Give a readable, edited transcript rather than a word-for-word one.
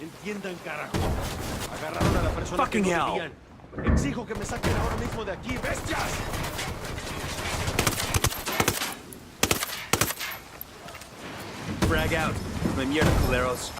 Entiendan, carajo. Agarraron a la persona Fucking que no hell. debían. Exijo que me saquen ahora mismo de aquí, bestias. Frag out. My mierda, culeros.